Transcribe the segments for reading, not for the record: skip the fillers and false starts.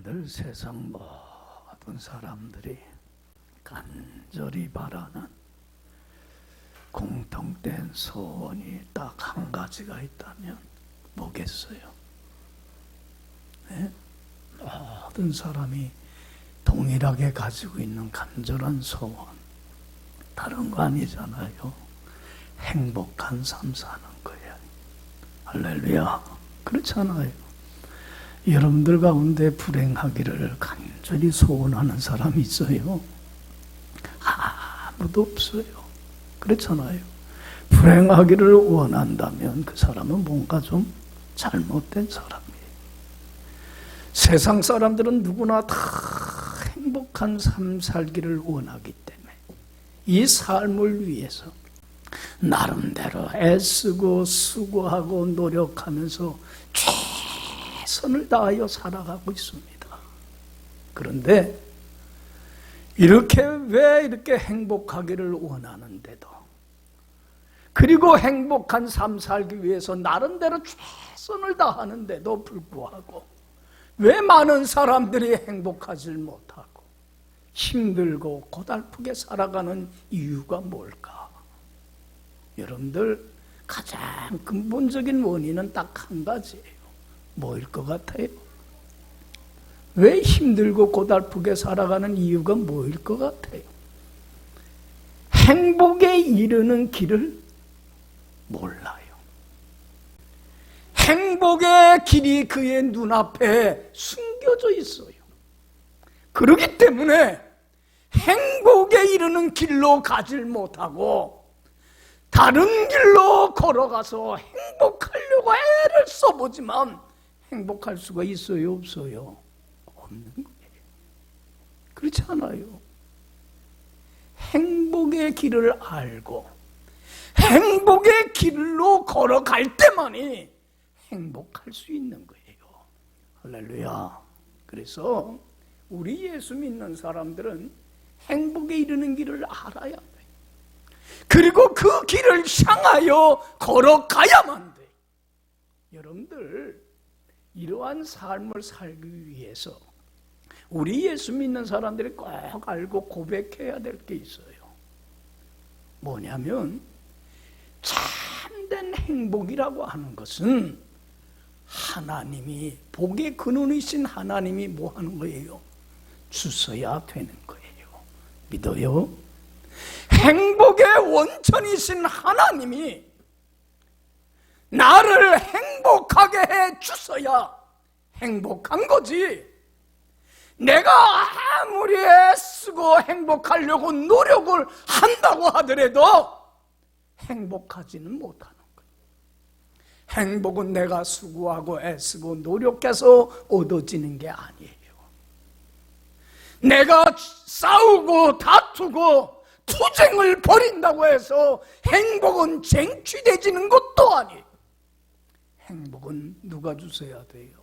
여러분들 세상 모든 사람들이 간절히 바라는 공통된 소원이 딱 한 가지가 있다면 뭐겠어요? 네? 모든 사람이 동일하게 가지고 있는 간절한 소원, 다른 거 아니잖아요. 행복한 삶 사는 거예요. 할렐루야. 그렇잖아요. 여러분들 가운데 불행하기를 간절히 소원하는 사람이 있어요? 아무도 없어요. 그렇잖아요. 불행하기를 원한다면 그 사람은 뭔가 좀 잘못된 사람이에요. 세상 사람들은 누구나 다 행복한 삶 살기를 원하기 때문에 이 삶을 위해서 나름대로 애쓰고 수고하고 노력하면서 최선을 다하여 살아가고 있습니다. 그런데 왜 이렇게 행복하기를 원하는데도, 그리고 행복한 삶 살기 위해서 나름대로 최선을 다하는데도 불구하고 왜 많은 사람들이 행복하지 못하고 힘들고 고달프게 살아가는 이유가 뭘까? 여러분들 가장 근본적인 원인은 딱 한 가지예요. 뭐일 것 같아요? 왜 힘들고 고달프게 살아가는 이유가 뭐일 것 같아요? 행복에 이르는 길을 몰라요. 행복의 길이 그의 눈앞에 숨겨져 있어요. 그렇기 때문에 행복에 이르는 길로 가질 못하고 다른 길로 걸어가서 행복하려고 애를 써보지만 행복할 수가 있어요, 없어요? 없는 거예요. 그렇지 않아요? 행복의 길을 알고 행복의 길로 걸어갈 때만이 행복할 수 있는 거예요. 할렐루야. 그래서 우리 예수 믿는 사람들은 행복에 이르는 길을 알아야 돼요. 그리고 그 길을 향하여 걸어가야만 돼요. 여러분들 이러한 삶을 살기 위해서 우리 예수 믿는 사람들이 꼭 알고 고백해야 될 게 있어요. 뭐냐면 참된 행복이라고 하는 것은 하나님이, 복의 근원이신 하나님이 뭐 하는 거예요? 주셔야 되는 거예요. 믿어요? 행복의 원천이신 하나님이 나를 행복하게 해 주셔야 행복한 거지. 내가 아무리 애쓰고 행복하려고 노력을 한다고 하더라도 행복하지는 못하는 거예요. 행복은 내가 수고하고 애쓰고 노력해서 얻어지는 게 아니에요. 내가 싸우고 다투고 투쟁을 벌인다고 해서 행복은 쟁취되지는 것도 아니에요. 행복은 누가 주셔야 돼요?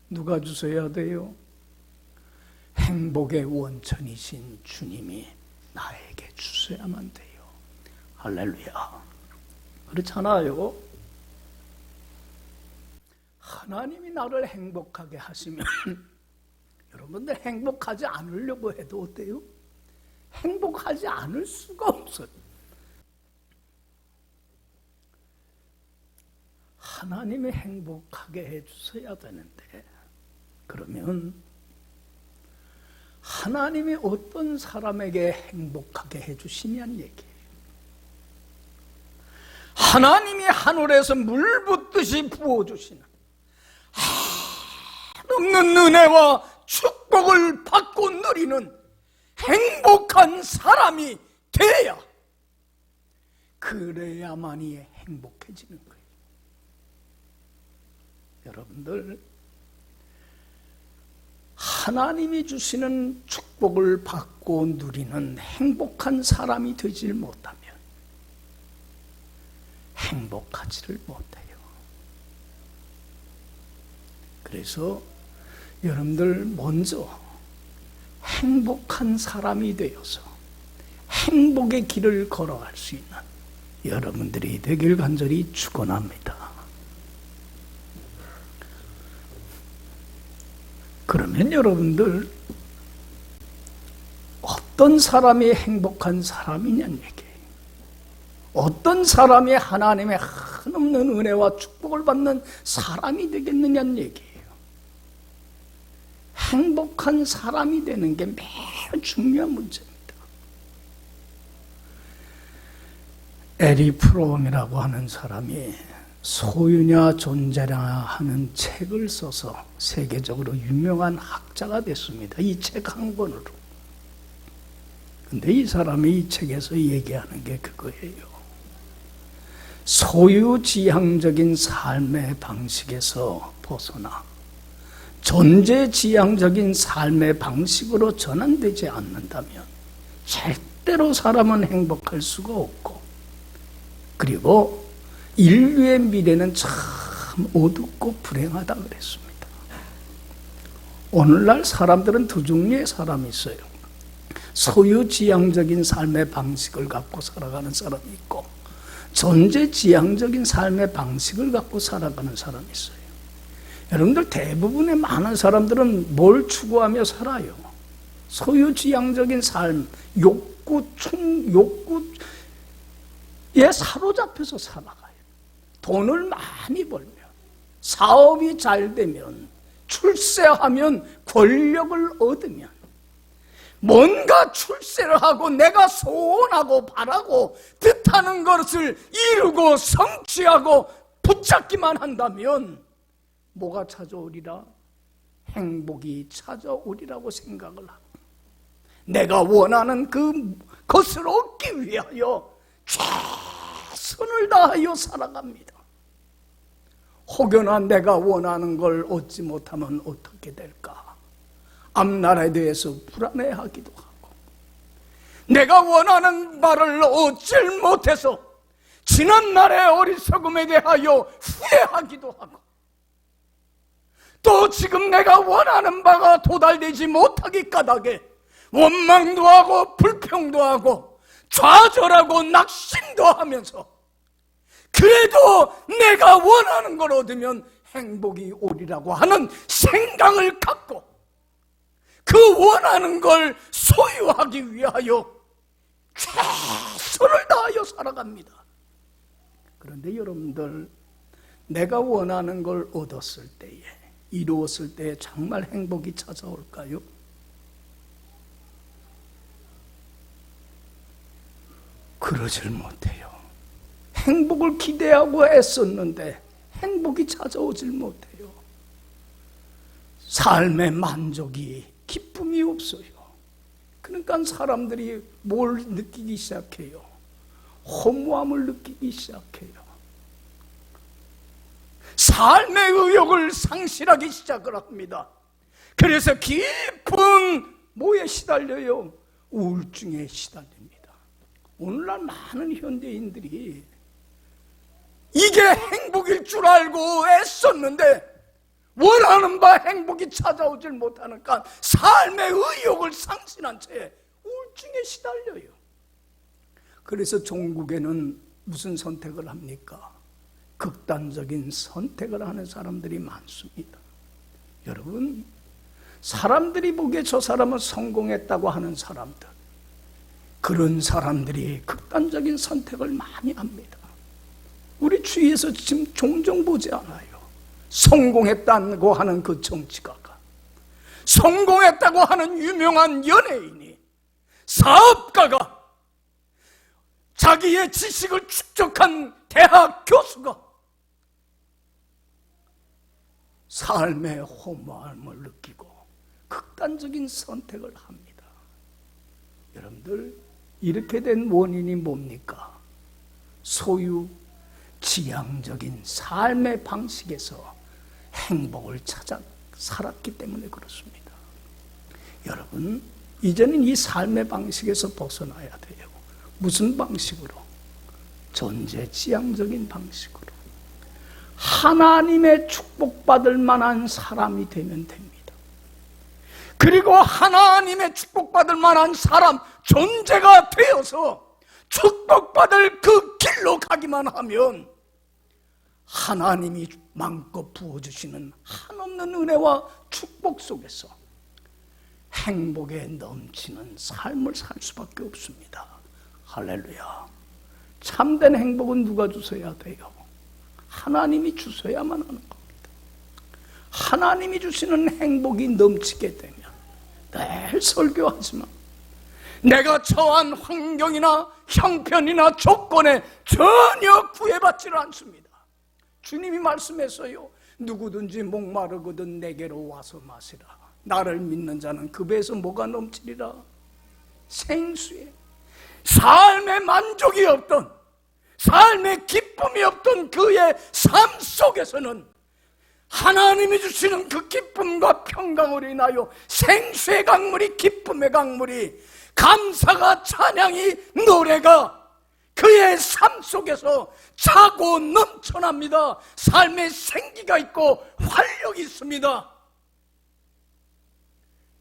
누가 주셔야 돼요? 행복의 원천이신 주님이 나에게 주셔야만 돼요. 할렐루야. 그렇잖아요. 하나님이 나를 행복하게 하시면 여러분들 행복하지 않으려고 해도 어때요? 행복하지 않을 수가 없어요. 하나님이 행복하게 해주셔야 되는데, 그러면 하나님이 어떤 사람에게 행복하게 해주시냐는 얘기예요. 하나님이 하늘에서 물 붓듯이 부어주시는 한없는 은혜와 축복을 받고 누리는 행복한 사람이 돼야, 그래야만이 행복해지는 거예요. 여러분들 하나님이 주시는 축복을 받고 누리는 행복한 사람이 되질 못하면 행복하지를 못해요. 그래서 여러분들 먼저 행복한 사람이 되어서 행복의 길을 걸어갈 수 있는 여러분들이 되길 간절히 축원합니다. 그러면 여러분들 어떤 사람이 행복한 사람이냐는 얘기예요. 어떤 사람이 하나님의 한없는 은혜와 축복을 받는 사람이 되겠느냐는 얘기예요. 행복한 사람이 되는 게 매우 중요한 문제입니다. 에리 프롬이라고 하는 사람이 소유냐 존재냐 하는 책을 써서 세계적으로 유명한 학자가 됐습니다. 이 책 한 권으로. 근데 이 사람이 이 책에서 얘기하는 게 그거예요. 소유지향적인 삶의 방식에서 벗어나 존재지향적인 삶의 방식으로 전환되지 않는다면 절대로 사람은 행복할 수가 없고, 그리고 인류의 미래는 참 어둡고 불행하다 그랬습니다. 오늘날 사람들은 두 종류의 사람이 있어요. 소유지향적인 삶의 방식을 갖고 살아가는 사람이 있고, 존재지향적인 삶의 방식을 갖고 살아가는 사람이 있어요. 여러분들 대부분의 많은 사람들은 뭘 추구하며 살아요? 소유지향적인 삶, 욕구에 사로잡혀서 살아가요. 돈을 많이 벌면, 사업이 잘 되면, 출세하면, 권력을 얻으면, 뭔가 출세를 하고 내가 소원하고 바라고 뜻하는 것을 이루고 성취하고 붙잡기만 한다면 뭐가 찾아오리라? 행복이 찾아오리라고 생각을 하고, 내가 원하는 그것을 얻기 위하여 최선을 다하여 살아갑니다. 혹여나 내가 원하는 걸 얻지 못하면 어떻게 될까? 앞날에 대해서 불안해하기도 하고, 내가 원하는 바를 얻질 못해서 지난날의 어리석음에 대하여 후회하기도 하고, 또 지금 내가 원하는 바가 도달되지 못하기 까닭에 원망도 하고 불평도 하고 좌절하고 낙심도 하면서, 그래도 내가 원하는 걸 얻으면 행복이 오리라고 하는 생각을 갖고 그 원하는 걸 소유하기 위하여 최선을 다하여 살아갑니다. 그런데 여러분들, 내가 원하는 걸 얻었을 때에, 이루었을 때에 정말 행복이 찾아올까요? 그러질 못해요. 행복을 기대하고 애썼는데 행복이 찾아오질 못해요. 삶의 만족이, 기쁨이 없어요. 그러니까 사람들이 뭘 느끼기 시작해요? 허무함을 느끼기 시작해요. 삶의 의욕을 상실하기 시작을 합니다. 그래서 깊은 뭐에 시달려요? 우울증에 시달립니다. 오늘날 많은 현대인들이 이게 행복일 줄 알고 애썼는데 원하는 바 행복이 찾아오질 못하니까 삶의 의욕을 상실한 채 우울증에 시달려요. 그래서 종국에는 무슨 선택을 합니까? 극단적인 선택을 하는 사람들이 많습니다. 여러분, 사람들이 보기에 저 사람은 성공했다고 하는 사람들, 그런 사람들이 극단적인 선택을 많이 합니다. 우리 주위에서 지금 종종 보지 않아요? 성공했다고 하는 그 정치가가, 성공했다고 하는 유명한 연예인이, 사업가가, 자기의 지식을 축적한 대학 교수가 삶의 허무함을 느끼고 극단적인 선택을 합니다. 여러분들, 이렇게 된 원인이 뭡니까? 소유 지향적인 삶의 방식에서 행복을 찾아 살았기 때문에 그렇습니다. 여러분, 이제는 이 삶의 방식에서 벗어나야 돼요. 무슨 방식으로? 존재지향적인 방식으로. 하나님의 축복받을 만한 사람이 되면 됩니다. 그리고 하나님의 축복받을 만한 사람, 존재가 되어서 축복받을 그 길로 가기만 하면 하나님이 마음껏 부어주시는 한없는 은혜와 축복 속에서 행복에 넘치는 삶을 살 수밖에 없습니다. 할렐루야. 참된 행복은 누가 주셔야 돼요? 하나님이 주셔야만 하는 겁니다. 하나님이 주시는 행복이 넘치게 되면 늘 설교하지만 내가 처한 환경이나 형편이나 조건에 전혀 구애받지를 않습니다. 주님이 말씀했어요. 누구든지 목마르거든 내게로 와서 마시라. 나를 믿는 자는 그 배에서 뭐가 넘치리라? 생수에. 삶의 만족이 없던, 삶의 기쁨이 없던 그의 삶 속에서는 하나님이 주시는 그 기쁨과 평강으로 인하여 생수의 강물이, 기쁨의 강물이, 감사가, 찬양이, 노래가 그의 삶 속에서 차고 넘쳐납니다. 삶에 생기가 있고 활력이 있습니다.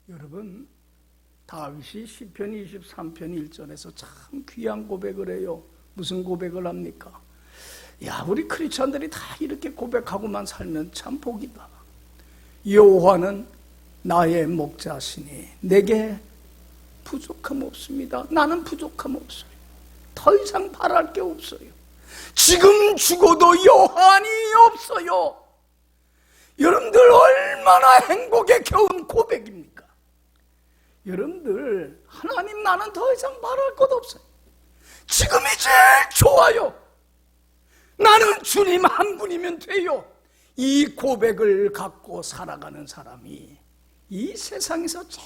여러분, 다윗이 시편 23편 1절에서 참 귀한 고백을 해요. 무슨 고백을 합니까? 야, 우리 크리스천들이 다 이렇게 고백하고만 살면 참 복이다. 여호와는 나의 목자시니 내게 부족함 없습니다. 나는 부족함 없어요. 더 이상 바랄 게 없어요. 지금 죽어도 여한이 없어요. 여러분들 얼마나 행복에 겨운 고백입니까? 여러분들, 하나님, 나는 더 이상 바랄 것 없어요. 지금이 제일 좋아요. 나는 주님 한 분이면 돼요. 이 고백을 갖고 살아가는 사람이 이 세상에서 제일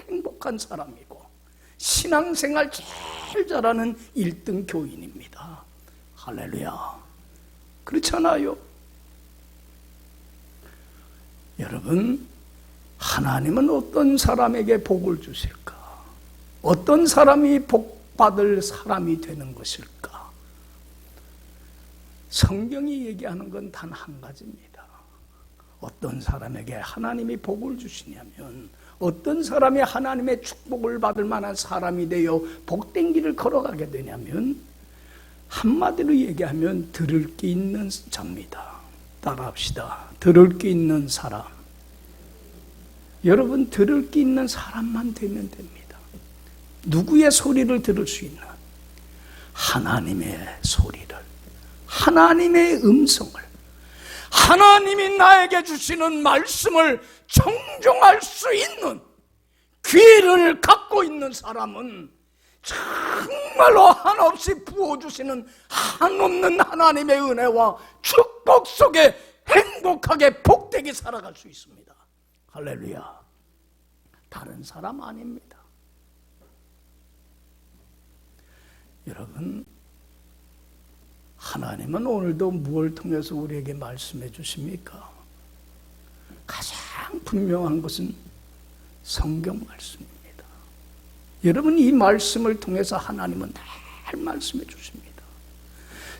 행복한 사람이고 신앙생활 제일 잘하는 1등 교인입니다. 할렐루야. 그렇잖아요. 여러분, 하나님은 어떤 사람에게 복을 주실까? 어떤 사람이 복받을 사람이 되는 것일까? 성경이 얘기하는 건 단 한 가지입니다. 어떤 사람에게 하나님이 복을 주시냐면, 어떤 사람이 하나님의 축복을 받을 만한 사람이 되어 복된 길을 걸어가게 되냐면, 한마디로 얘기하면 들을 게 있는 자입니다. 따라합시다. 들을 게 있는 사람. 여러분, 들을 게 있는 사람만 되면 됩니다. 누구의 소리를 들을 수 있는? 하나님의 소리를, 하나님의 음성을, 하나님이 나에게 주시는 말씀을 청종할 수 있는 귀를 갖고 있는 사람은 정말로 한없이 부어주시는 한없는 하나님의 은혜와 축복 속에 행복하게 복되게 살아갈 수 있습니다. 할렐루야. 다른 사람 아닙니다. 여러분, 하나님은 오늘도 무엇을 통해서 우리에게 말씀해 주십니까? 가장 분명한 것은 성경 말씀입니다. 여러분, 이 말씀을 통해서 하나님은 늘 말씀해 주십니다.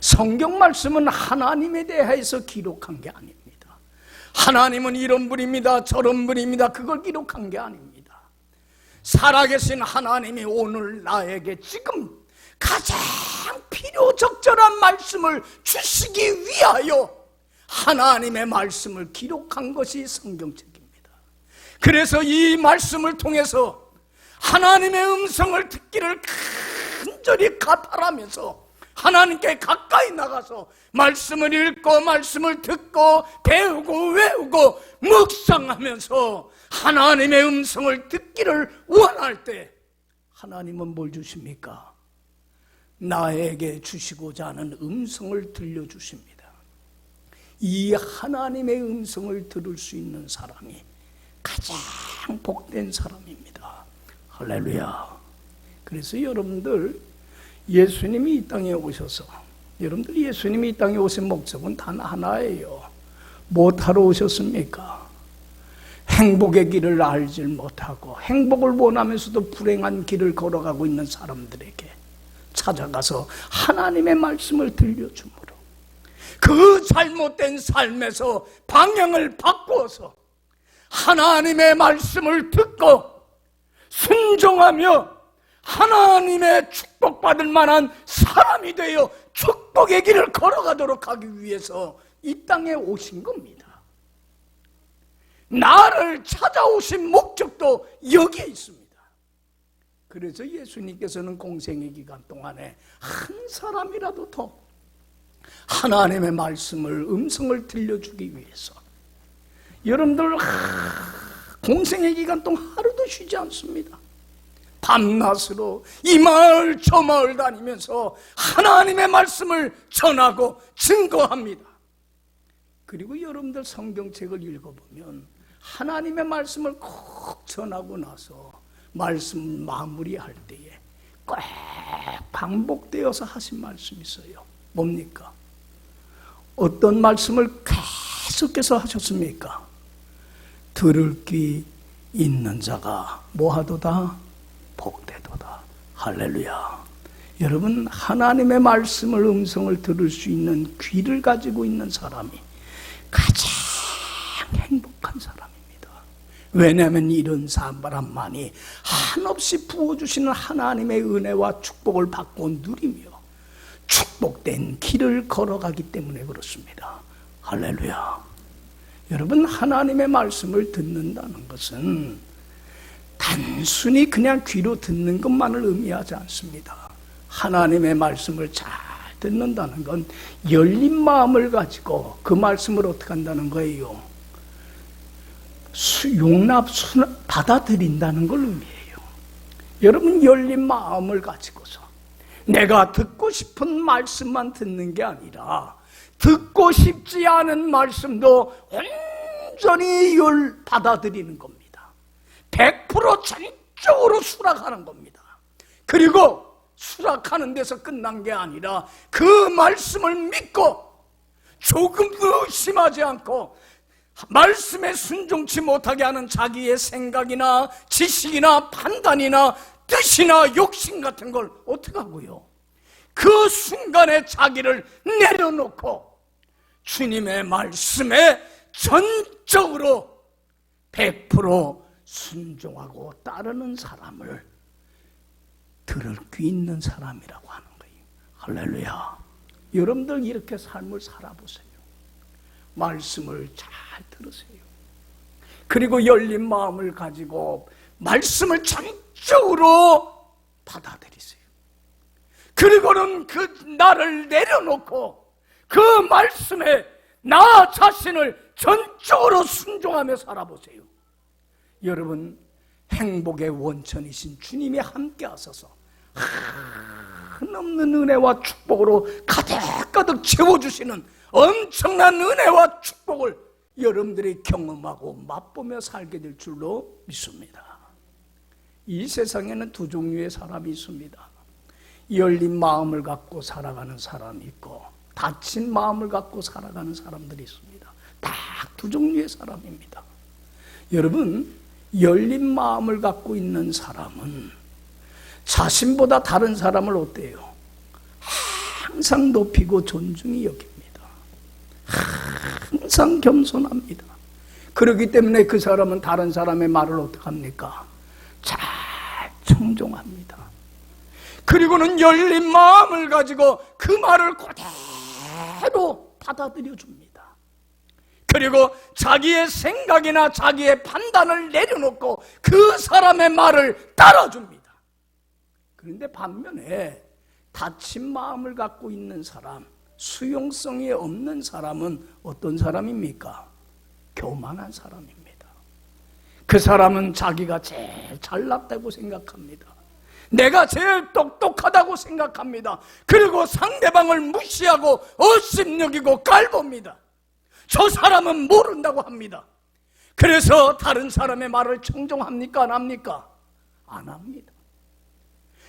성경 말씀은 하나님에 대해서 기록한 게 아닙니다. 하나님은 이런 분입니다, 저런 분입니다, 그걸 기록한 게 아닙니다. 살아계신 하나님이 오늘 나에게 지금 가장 필요적절한 말씀을 주시기 위하여 하나님의 말씀을 기록한 것이 성경책입니다. 그래서 이 말씀을 통해서 하나님의 음성을 듣기를 간절히 바라면서 하나님께 가까이 나가서 말씀을 읽고 말씀을 듣고 배우고 외우고 묵상하면서 하나님의 음성을 듣기를 원할 때 하나님은 뭘 주십니까? 나에게 주시고자 하는 음성을 들려주십니다. 이 하나님의 음성을 들을 수 있는 사람이 가장 복된 사람입니다. 할렐루야. 그래서 여러분들, 예수님이 이 땅에 오셔서, 여러분들, 예수님이 이 땅에 오신 목적은 단 하나예요. 무엇하러 오셨습니까? 행복의 길을 알지 못하고 행복을 원하면서도 불행한 길을 걸어가고 있는 사람들에게 찾아가서 하나님의 말씀을 들려주므로 그 잘못된 삶에서 방향을 바꾸어서 하나님의 말씀을 듣고 순종하며 하나님의 축복받을 만한 사람이 되어 축복의 길을 걸어가도록 하기 위해서 이 땅에 오신 겁니다. 나를 찾아오신 목적도 여기에 있습니다. 그래서 예수님께서는 공생의 기간 동안에 한 사람이라도 더 하나님의 말씀을, 음성을 들려주기 위해서 여러분들 공생의 기간 동안 하루도 쉬지 않습니다. 밤낮으로 이 마을 저 마을 다니면서 하나님의 말씀을 전하고 증거합니다. 그리고 여러분들 성경책을 읽어보면 하나님의 말씀을 꼭 전하고 나서 말씀 마무리할 때에 꼭 반복되어서 하신 말씀이 있어요. 뭡니까? 어떤 말씀을 계속해서 하셨습니까? 들을 귀 있는 자가 뭐하도다? 복되도다. 할렐루야. 여러분, 하나님의 말씀을, 음성을 들을 수 있는 귀를 가지고 있는 사람이 가장 행복한 사람입니다. 왜냐하면 이런 사람만이 한없이 부어주시는 하나님의 은혜와 축복을 받고 누리며 축복된 길을 걸어가기 때문에 그렇습니다. 할렐루야. 여러분, 하나님의 말씀을 듣는다는 것은 단순히 그냥 귀로 듣는 것만을 의미하지 않습니다. 하나님의 말씀을 잘 듣는다는 건 열린 마음을 가지고 그 말씀을 어떻게 한다는 거예요? 받아들인다는 걸 의미해요. 여러분, 열린 마음을 가지고서 내가 듣고 싶은 말씀만 듣는 게 아니라 듣고 싶지 않은 말씀도 온전히 받아들이는 겁니다. 100% 전적으로 수락하는 겁니다. 그리고 수락하는 데서 끝난 게 아니라 그 말씀을 믿고 조금도 의심하지 않고 말씀에 순종치 못하게 하는 자기의 생각이나 지식이나 판단이나 뜻이나 욕심 같은 걸 어떻게 하고요? 그 순간에 자기를 내려놓고 주님의 말씀에 전적으로 100% 순종하고 따르는 사람을 들을 귀 있는 사람이라고 하는 거예요. 할렐루야. 여러분들 이렇게 삶을 살아보세요. 말씀을 잘 들으세요. 그리고 열린 마음을 가지고 말씀을 전적으로 받아들이세요. 그리고는 그 나를 내려놓고 그 말씀에 나 자신을 전적으로 순종하며 살아보세요. 여러분, 행복의 원천이신 주님이 함께 하셔서 한없는 은혜와 축복으로 가득가득 채워주시는 엄청난 은혜와 축복을 여러분들이 경험하고 맛보며 살게 될 줄로 믿습니다. 이 세상에는 두 종류의 사람이 있습니다. 열린 마음을 갖고 살아가는 사람이 있고 닫힌 마음을 갖고 살아가는 사람들이 있습니다. 딱 두 종류의 사람입니다. 여러분, 열린 마음을 갖고 있는 사람은 자신보다 다른 사람을 어때요? 항상 높이고 존중히 여깁니다. 항상 겸손합니다. 그렇기 때문에 그 사람은 다른 사람의 말을 어떻게 합니까? 잘 청종합니다. 그리고는 열린 마음을 가지고 그 말을 그대로 받아들여 줍니다. 그리고 자기의 생각이나 자기의 판단을 내려놓고 그 사람의 말을 따라줍니다. 그런데 반면에 닫힌 마음을 갖고 있는 사람, 수용성이 없는 사람은 어떤 사람입니까? 교만한 사람입니다. 그 사람은 자기가 제일 잘났다고 생각합니다. 내가 제일 똑똑하다고 생각합니다. 그리고 상대방을 무시하고 업신여기고 깔봅니다. 저 사람은 모른다고 합니다. 그래서 다른 사람의 말을 청종합니까? 안 합니까? 안 합니다.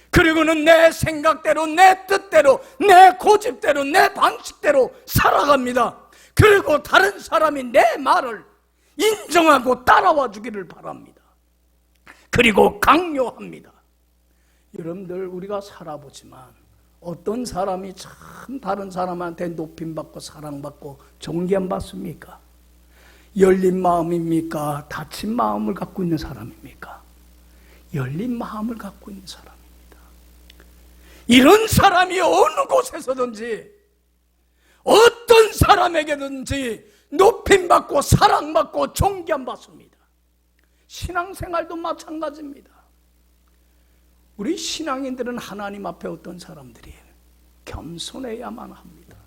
그리고는 내 생각대로, 내 뜻대로, 내 고집대로, 내 방식대로 살아갑니다. 그리고 다른 사람이 내 말을 인정하고 따라와 주기를 바랍니다. 그리고 강요합니다. 여러분들, 우리가 살아보지만 어떤 사람이 참 다른 사람한테 높임받고 사랑받고 존경받습니까? 열린 마음입니까? 닫힌 마음을 갖고 있는 사람입니까? 열린 마음을 갖고 있는 사람입니다. 이런 사람이 어느 곳에서든지 어떤 사람에게든지 높임받고 사랑받고 존경받습니다. 신앙생활도 마찬가지입니다. 우리 신앙인들은 하나님 앞에 어떤 사람들이에요? 겸손해야만 합니다.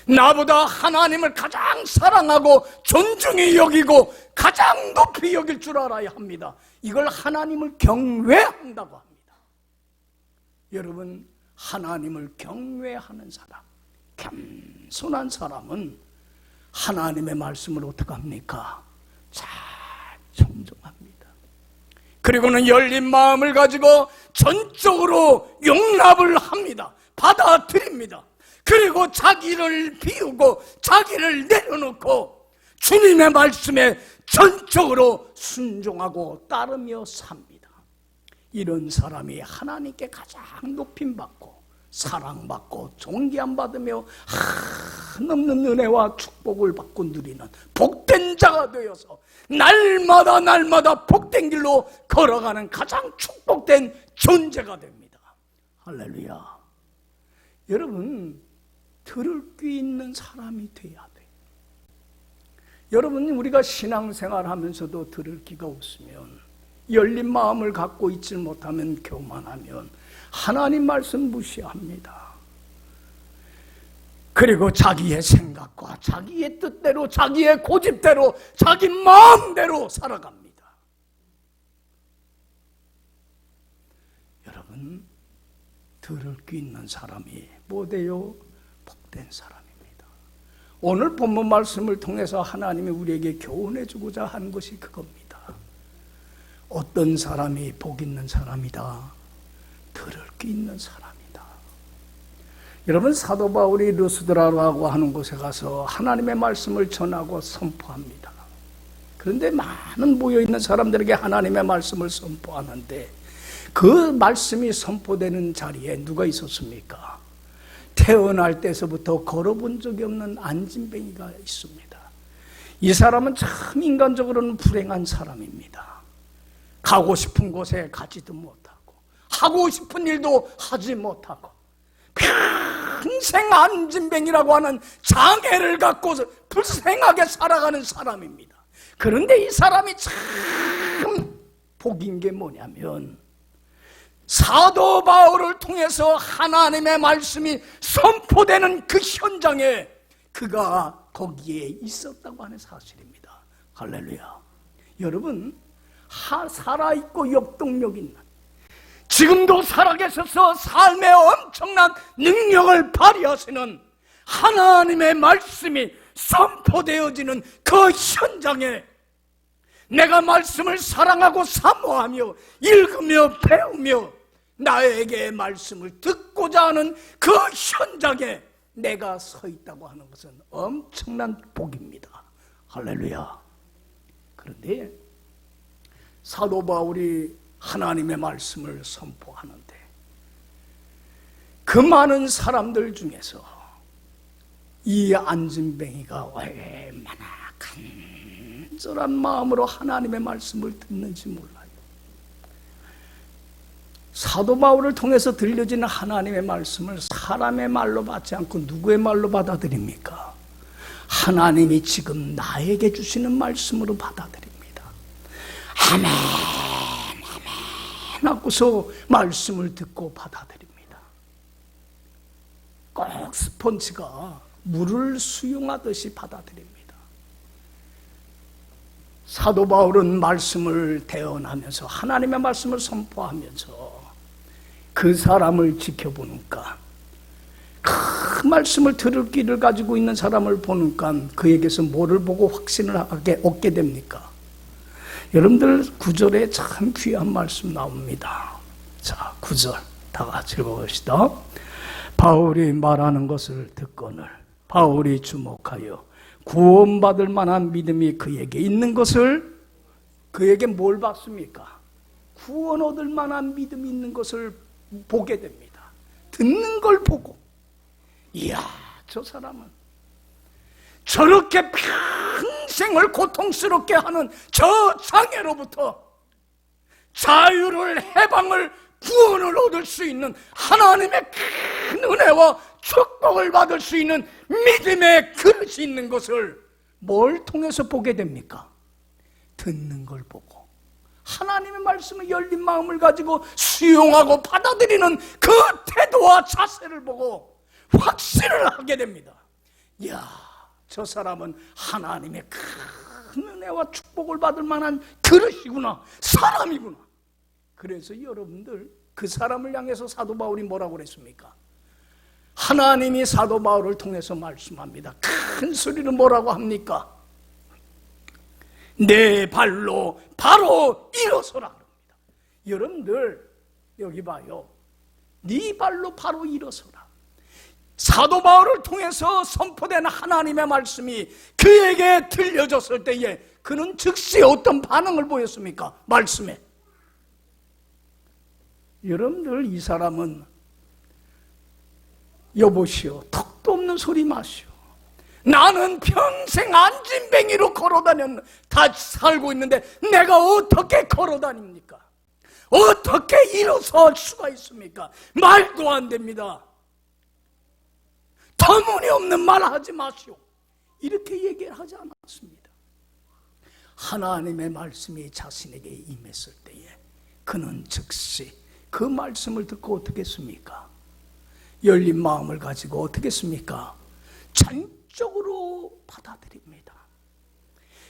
나보다 하나님을 가장 사랑하고 존중히 여기고 가장 높이 여길 줄 알아야 합니다. 이걸 하나님을 경외한다고 합니다. 여러분, 하나님을 경외하는 사람, 겸손한 사람은 하나님의 말씀을 어떻게 합니까? 잘 청정합니다. 그리고는 열린 마음을 가지고 전적으로 용납을 합니다. 받아들입니다. 그리고 자기를 비우고 자기를 내려놓고 주님의 말씀에 전적으로 순종하고 따르며 삽니다. 이런 사람이 하나님께 가장 높임받고 사랑받고 존귀함받으며 한없는 은혜와 축복을 받고 누리는 복된 자가 되어서 날마다 복된 길로 걸어가는 가장 축복된 존재가 됩니다. 할렐루야. 여러분, 들을 귀 있는 사람이 돼야 돼요. 여러분, 우리가 신앙생활 하면서도 들을 귀가 없으면, 열린 마음을 갖고 있지 못하면, 교만하면 하나님 말씀 무시합니다. 그리고 자기의 생각과 자기의 뜻대로, 자기의 고집대로, 자기 마음대로 살아갑니다. 여러분, 들을 귀 있는 사람이 뭐돼요? 복된 사람입니다. 오늘 본문 말씀을 통해서 하나님이 우리에게 교훈해 주고자 하는 것이 그겁니다. 어떤 사람이 복 있는 사람이다? 들을 귀 있는 사람이다. 여러분, 사도 바울이 르스드라라고 하는 곳에 가서 하나님의 말씀을 전하고 선포합니다. 그런데 많은 모여있는 사람들에게 하나님의 말씀을 선포하는데 그 말씀이 선포되는 자리에 누가 있었습니까? 태어날 때서부터 걸어본 적이 없는 안진뱅이가 있습니다. 이 사람은 참 인간적으로는 불행한 사람입니다. 가고 싶은 곳에 가지도 못하고 하고 싶은 일도 하지 못하고 평생 안진뱅이라고 하는 장애를 갖고 불행하게 살아가는 사람입니다. 그런데 이 사람이 참 복인 게 뭐냐면 사도 바울을 통해서 하나님의 말씀이 선포되는 그 현장에 그가 거기에 있었다고 하는 사실입니다. 할렐루야. 여러분, 살아있고 역동력 있는, 지금도 살아계셔서 삶의 엄청난 능력을 발휘하시는 하나님의 말씀이 선포되어지는 그 현장에 내가 말씀을 사랑하고 사모하며 읽으며 배우며 나에게 말씀을 듣고자 하는 그 현장에 내가 서 있다고 하는 것은 엄청난 복입니다. 할렐루야. 그런데 사도 바울이 하나님의 말씀을 선포하는데 그 많은 사람들 중에서 이 안진뱅이가 얼마나 간절한 마음으로 하나님의 말씀을 듣는지 몰라요. 사도 바울을 통해서 들려지는 하나님의 말씀을 사람의 말로 받지 않고 누구의 말로 받아들입니까? 하나님이 지금 나에게 주시는 말씀으로 받아들입니다. 아멘, 아멘 하고서 말씀을 듣고 받아들입니다. 꼭 스펀지가 물을 수용하듯이 받아들입니다. 사도 바울은 말씀을 대언하면서 하나님의 말씀을 선포하면서 그 사람을 지켜보니까 그 말씀을 들을 귀를 가지고 있는 사람을 보니까 그에게서 뭐를 보고 확신을 얻게 됩니까? 여러분들 9절에 참 귀한 말씀 나옵니다. 자, 9절 다 같이 읽어봅시다. 바울이 말하는 것을 듣거늘 바울이 주목하여 구원받을 만한 믿음이 그에게 있는 것을, 그에게 뭘 봤습니까? 구원 얻을 만한 믿음이 있는 것을 보게 됩니다. 듣는 걸 보고, 이야, 저 사람은 저렇게 평생을 고통스럽게 하는 저 장애로부터 자유를, 해방을 구원을 얻을 수 있는 하나님의 큰 은혜와 축복을 받을 수 있는 믿음의 그릇이 있는 것을 뭘 통해서 보게 됩니까? 듣는 걸 보고 하나님의 말씀을 열린 마음을 가지고 수용하고 받아들이는 그 태도와 자세를 보고 확신을 하게 됩니다. 이야, 저 사람은 하나님의 큰 은혜와 축복을 받을 만한 그릇이구나, 사람이구나. 그래서 여러분들 그 사람을 향해서 사도 바울이 뭐라고 그랬습니까? 하나님이 사도 바울을 통해서 말씀합니다. 큰 소리로 뭐라고 합니까? 내 발로 바로 일어서라 합니다. 여러분들 여기 봐요. 네 발로 바로 일어서라. 사도 바울을 통해서 선포된 하나님의 말씀이 그에게 들려졌을 때에 그는 즉시 어떤 반응을 보였습니까? 말씀에. 여러분들 이 사람은 여보시오, 턱도 없는 소리 마시오. 나는 평생 안진뱅이로 다 살고 있는데 내가 어떻게 걸어다닙니까? 어떻게 일어설 수가 있습니까? 말도 안 됩니다. 터무니없는 말 하지 마시오. 이렇게 얘기를 하지 않았습니다. 하나님의 말씀이 자신에게 임했을 때에 그는 즉시 그 말씀을 듣고 어떻게 했습니까? 열린 마음을 가지고 어떻게 했습니까? 전적으로 받아들입니다.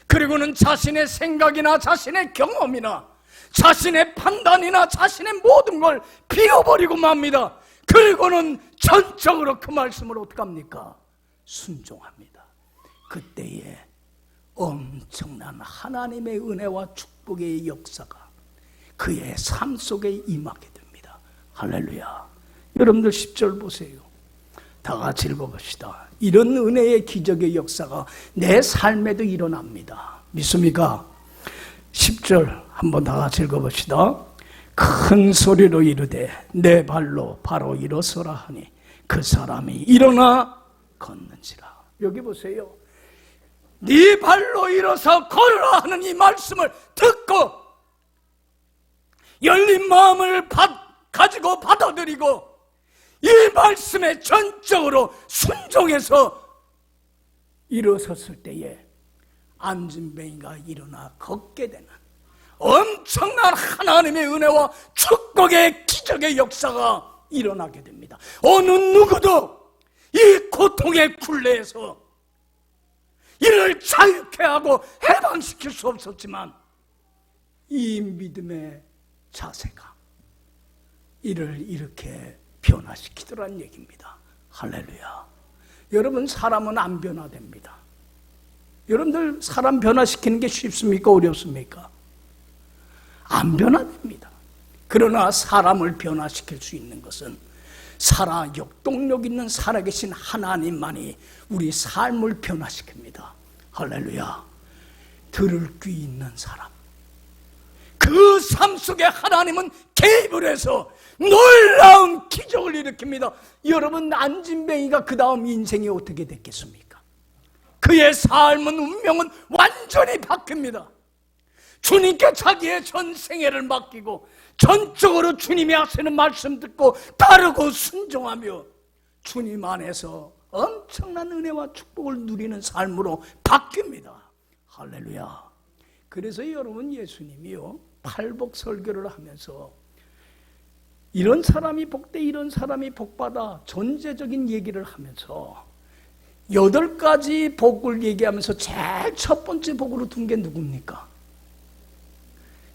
그리고는 자신의 생각이나 자신의 경험이나 자신의 판단이나 자신의 모든 걸 비워버리고 맙니다. 그리고는 전적으로 그 말씀을 어떻게 합니까? 순종합니다. 그때에 엄청난 하나님의 은혜와 축복의 역사가 그의 삶 속에 임하게 됩니다. 할렐루야. 여러분들 10절 보세요. 다 같이 읽어봅시다. 이런 은혜의 기적의 역사가 내 삶에도 일어납니다. 믿습니까? 10절 한번 다 같이 읽어봅시다. 큰 소리로 이르되 내 발로 바로 일어서라 하니 그 사람이 일어나 걷는지라. 여기 보세요. 네 발로 일어서 걸으라 하는 이 말씀을 듣고 열린 마음을 가지고 받아들이고 이 말씀에 전적으로 순종해서 일어섰을 때에 안진뱅이가 일어나 걷게 되는 엄청난 하나님의 은혜와 축복의 기적의 역사가 일어나게 됩니다. 어느 누구도 이 고통의 굴레에서 이를 자유케 하고 해방시킬 수 없었지만 이 믿음의 자세가 이를 이렇게 변화시키더란 얘기입니다. 할렐루야. 여러분, 사람은 안 변화됩니다. 여러분들 사람 변화시키는 게 쉽습니까? 어렵습니까? 안 변화됩니다. 그러나 사람을 변화시킬 수 있는 것은 역동력 있는 살아계신 하나님만이 우리 삶을 변화시킵니다. 할렐루야. 들을 귀 있는 사람, 그 삶 속에 하나님은 개입을 해서 놀라운 기적을 일으킵니다. 여러분, 안진뱅이가 그 다음 인생이 어떻게 됐겠습니까? 그의 삶은 운명은 완전히 바뀝니다. 주님께 자기의 전 생애를 맡기고 전적으로 주님이 하시는 말씀 듣고 따르고 순종하며 주님 안에서 엄청난 은혜와 축복을 누리는 삶으로 바뀝니다. 할렐루야. 그래서 여러분, 예수님이요 팔복 설교를 하면서 이런 사람이 복돼, 이런 사람이 복받아, 전제적인 얘기를 하면서 8가지 복을 얘기하면서 제일 첫 번째 복으로 둔 게 누굽니까?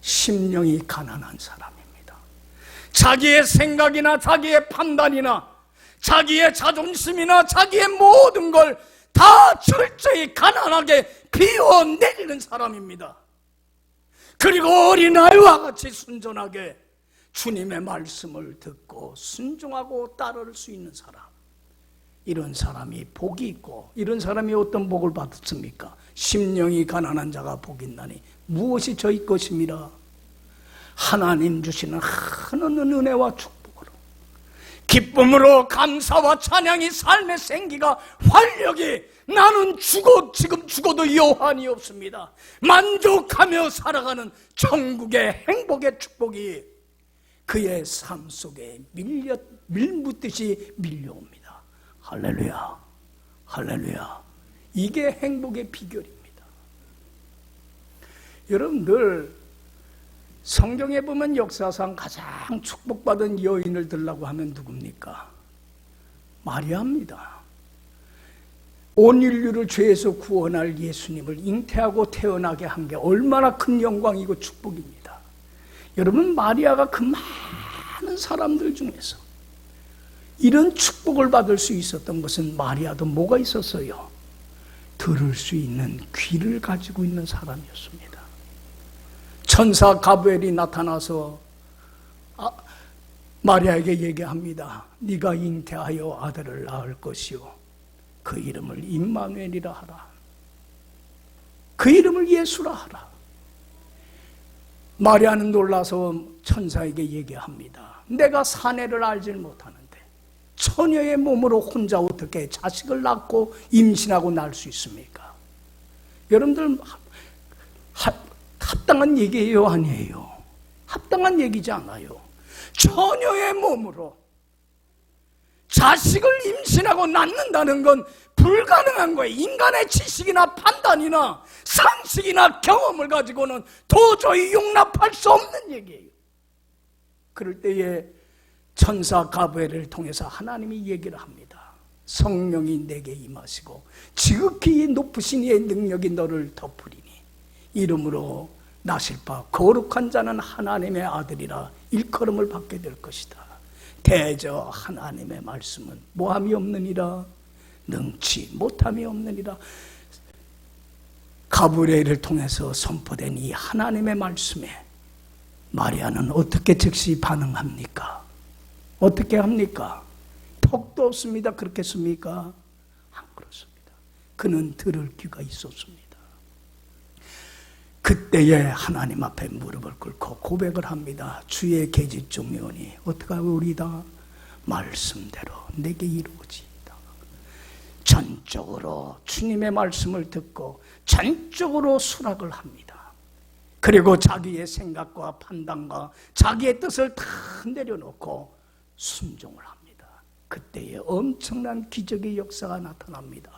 심령이 가난한 사람입니다. 자기의 생각이나 자기의 판단이나 자기의 자존심이나 자기의 모든 걸 다 철저히 가난하게 비워내리는 사람입니다. 그리고 어린아이와 같이 순전하게 주님의 말씀을 듣고 순종하고 따를 수 있는 사람, 이런 사람이 복이 있고, 이런 사람이 어떤 복을 받았습니까? 심령이 가난한 자가 복이 있나니 무엇이 저희 것임이라? 하나님 주시는 하나는 은혜와 축복으로 기쁨으로 감사와 찬양이 삶의 생기가 활력이, 나는 지금 죽어도 여한이 없습니다. 만족하며 살아가는 천국의 행복의 축복이 그의 삶 속에 밀묻듯이 밀려옵니다. 할렐루야, 할렐루야. 이게 행복의 비결입니다. 여러분들, 성경에 보면 역사상 가장 축복받은 여인을 들라고 하면 누굽니까? 마리아입니다. 온 인류를 죄에서 구원할 예수님을 잉태하고 태어나게 한 게 얼마나 큰 영광이고 축복입니다. 여러분, 마리아가 그 많은 사람들 중에서 이런 축복을 받을 수 있었던 것은 마리아도 뭐가 있었어요? 들을 수 있는 귀를 가지고 있는 사람이었습니다. 천사 가브리엘이 나타나서 마리아에게 얘기합니다. 네가 잉태하여 아들을 낳을 것이요 그 이름을 임마누엘이라 하라. 그 이름을 예수라 하라. 마리아는 놀라서 천사에게 얘기합니다. 내가 사내를 알지 못하는데 처녀의 몸으로 혼자 어떻게 자식을 낳고 임신하고 낳을 수 있습니까? 여러분들, 합당한 얘기예요, 아니에요? 합당한 얘기지 않아요. 처녀의 몸으로 자식을 임신하고 낳는다는 건 불가능한 거예요. 인간의 지식이나 판단이나 상식이나 경험을 가지고는 도저히 용납할 수 없는 얘기예요. 그럴 때에 천사 가브리엘을 통해서 하나님이 얘기를 합니다. 성령이 내게 임하시고 지극히 높으신 이의 능력이 너를 덮으리니 이름으로 나실 바 거룩한 자는 하나님의 아들이라 일컬음을 받게 될 것이다. 대저 하나님의 말씀은 모함이 없느니라, 능치 못함이 없느니라. 가브리엘을 통해서 선포된 이 하나님의 말씀에 마리아는 어떻게 즉시 반응합니까? 어떻게 합니까? 턱도 없습니다. 그렇겠습니까? 안 그렇습니다. 그는 들을 귀가 있었습니다. 그때에 하나님 앞에 무릎을 꿇고 고백을 합니다. 주의 계집종이오니 어떡하오리다. 말씀대로 내게 이루어지이다. 전적으로 주님의 말씀을 듣고 전적으로 수락을 합니다. 그리고 자기의 생각과 판단과 자기의 뜻을 다 내려놓고 순종을 합니다. 그때에 엄청난 기적의 역사가 나타납니다.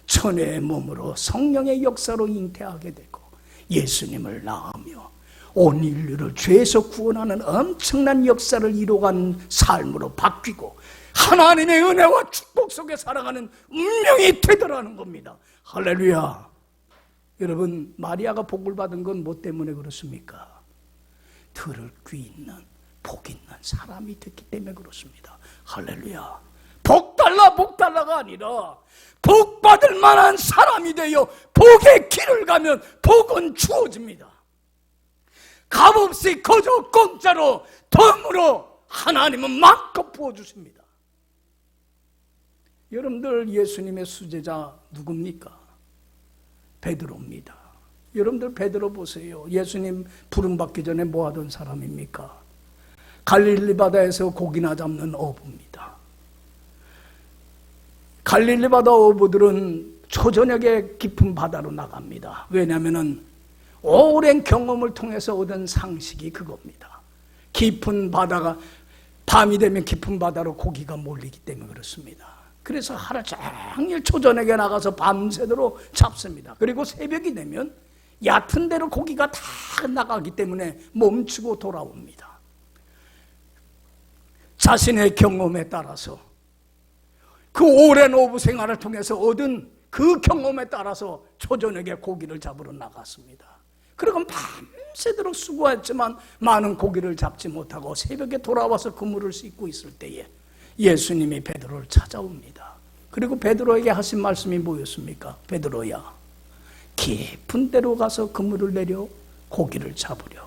천의 몸으로 성령의 역사로 잉태하게 되고 예수님을 낳으며 온 인류를 죄에서 구원하는 엄청난 역사를 이루어간 삶으로 바뀌고 하나님의 은혜와 축복 속에 살아가는 운명이 되더라는 겁니다. 할렐루야. 여러분, 마리아가 복을 받은 건 뭐 때문에 그렇습니까? 들을 귀 있는 복 있는 사람이 됐기 때문에 그렇습니다. 할렐루야. 복 달라가 아니라 복 받을 만한 사람이 되어 복의 길을 가면 복은 주어집니다. 값없이 거저 공짜로 덤으로 하나님은 마음껏 부어주십니다. 여러분들, 예수님의 수제자 누굽니까? 베드로입니다. 여러분들 베드로 보세요. 예수님 부름받기 전에 뭐 하던 사람입니까? 갈릴리 바다에서 고기나 잡는 어부입니다. 갈릴리 바다 어부들은 초저녁에 깊은 바다로 나갑니다. 왜냐하면 오랜 경험을 통해서 얻은 상식이 그겁니다. 깊은 바다가 밤이 되면 깊은 바다로 고기가 몰리기 때문에 그렇습니다. 그래서 하루 종일 초저녁에 나가서 밤새도록 잡습니다. 그리고 새벽이 되면 얕은 데로 고기가 다 나가기 때문에 멈추고 돌아옵니다. 자신의 경험에 따라서 그 오랜 어부 생활을 통해서 얻은 그 경험에 따라서 초저녁에 고기를 잡으러 나갔습니다. 그리고 밤새도록 수고했지만 많은 고기를 잡지 못하고 새벽에 돌아와서 그물을 씻고 있을 때에 예수님이 베드로를 찾아옵니다. 그리고 베드로에게 하신 말씀이 뭐였습니까? 베드로야, 깊은 데로 가서 그물을 내려 고기를 잡으려.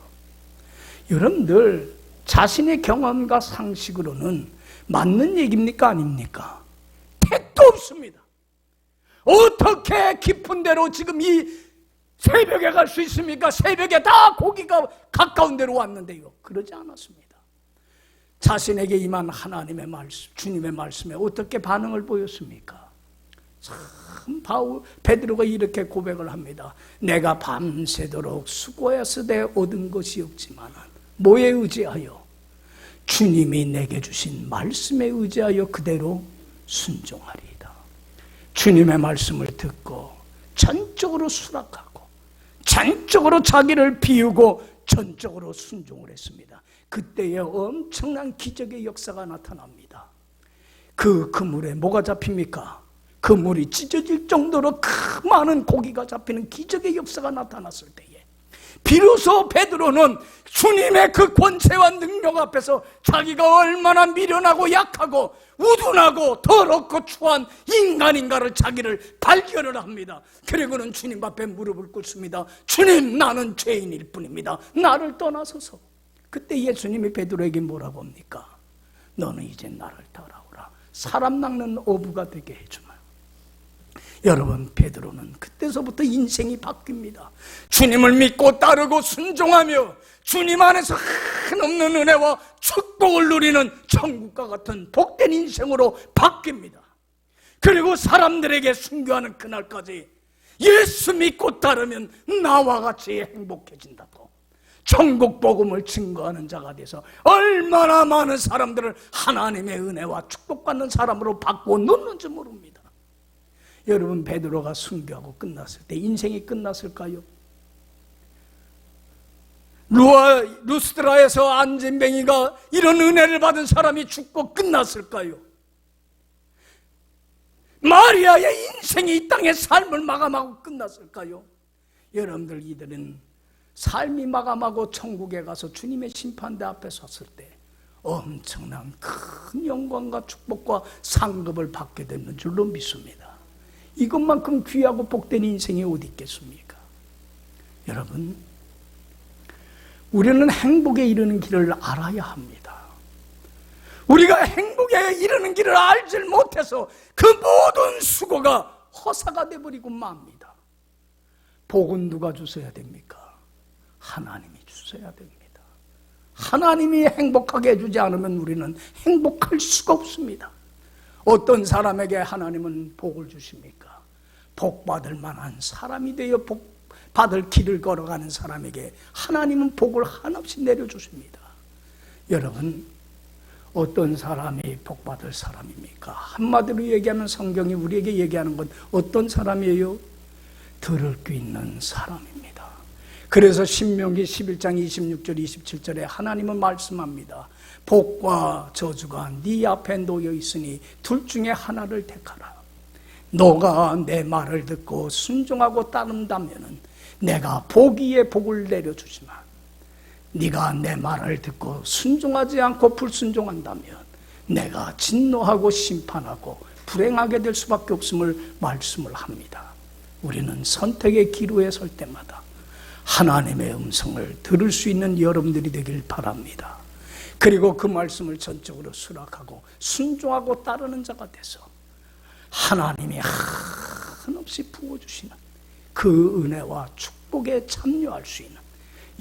여러분들, 자신의 경험과 상식으로는 맞는 얘기입니까? 아닙니까? 택도 없습니다. 어떻게 깊은 데로 지금 이 새벽에 갈 수 있습니까? 새벽에 다 고기가 가까운 데로 왔는데요. 그러지 않았습니다. 자신에게 임한 하나님의 말씀, 주님의 말씀에 어떻게 반응을 보였습니까? 참 베드로가 이렇게 고백을 합니다. 내가 밤새도록 수고했으되 얻은 것이 없지만 뭐에 의지하여? 주님이 내게 주신 말씀에 의지하여 그대로 순종하리이다. 주님의 말씀을 듣고 전적으로 수락하고 전적으로 자기를 비우고 전적으로 순종을 했습니다. 그때에 엄청난 기적의 역사가 나타납니다. 그 그물에 뭐가 잡힙니까? 그물이 찢어질 정도로 그 많은 고기가 잡히는 기적의 역사가 나타났을 때에 비로소 베드로는 주님의 그 권세와 능력 앞에서 자기가 얼마나 미련하고 약하고 우둔하고 더럽고 추한 인간인가를 자기를 발견을 합니다. 그리고는 주님 앞에 무릎을 꿇습니다. 주님, 나는 죄인일 뿐입니다. 나를 떠나소서. 그때 예수님이 베드로에게 뭐라고 합니까? 너는 이제 나를 따라오라. 사람 낚는 어부가 되게 해주마. 여러분, 베드로는 그때서부터 인생이 바뀝니다. 주님을 믿고 따르고 순종하며 주님 안에서 한없는 은혜와 축복을 누리는 천국과 같은 복된 인생으로 바뀝니다. 그리고 사람들에게 순교하는 그날까지 예수 믿고 따르면 나와 같이 행복해진다고 천국 복음을 증거하는 자가 돼서 얼마나 많은 사람들을 하나님의 은혜와 축복받는 사람으로 바꾸어 놓는지 모릅니다. 여러분, 베드로가 순교하고 끝났을 때 인생이 끝났을까요? 루스드라에서 안진뱅이가 이런 은혜를 받은 사람이 죽고 끝났을까요? 마리아의 인생이 이 땅의 삶을 마감하고 끝났을까요? 여러분들, 이들은 삶이 마감하고 천국에 가서 주님의 심판대 앞에 섰을 때 엄청난 큰 영광과 축복과 상급을 받게 되는 줄로 믿습니다. 이것만큼 귀하고 복된 인생이 어디 있겠습니까? 여러분, 우리는 행복에 이르는 길을 알아야 합니다. 우리가 행복에 이르는 길을 알지 못해서 그 모든 수고가 허사가 되어버리고 맙니다. 복은 누가 주셔야 됩니까? 하나님이 주셔야 됩니다. 하나님이 행복하게 해주지 않으면 우리는 행복할 수가 없습니다. 어떤 사람에게 하나님은 복을 주십니까? 복 받을 만한 사람이 되어 복 받을 길을 걸어가는 사람에게 하나님은 복을 한없이 내려주십니다. 여러분, 어떤 사람이 복 받을 사람입니까? 한마디로 얘기하면 성경이 우리에게 얘기하는 건 어떤 사람이에요? 들을 귀 있는 사람입니다. 그래서 신명기 11장 26절 27절에 하나님은 말씀합니다. 복과 저주가 네 앞에 놓여 있으니 둘 중에 하나를 택하라. 너가 내 말을 듣고 순종하고 따른다면 내가 복 위에 복을 내려주지만 네가 내 말을 듣고 순종하지 않고 불순종한다면 내가 진노하고 심판하고 불행하게 될 수밖에 없음을 말씀을 합니다. 우리는 선택의 기로에 설 때마다 하나님의 음성을 들을 수 있는 여러분들이 되길 바랍니다. 그리고 그 말씀을 전적으로 수락하고 순종하고 따르는 자가 돼서 하나님이 한없이 부어주시는 그 은혜와 축복에 참여할 수 있는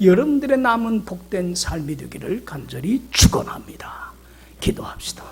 여러분들의 남은 복된 삶이 되기를 간절히 축원합니다. 기도합시다.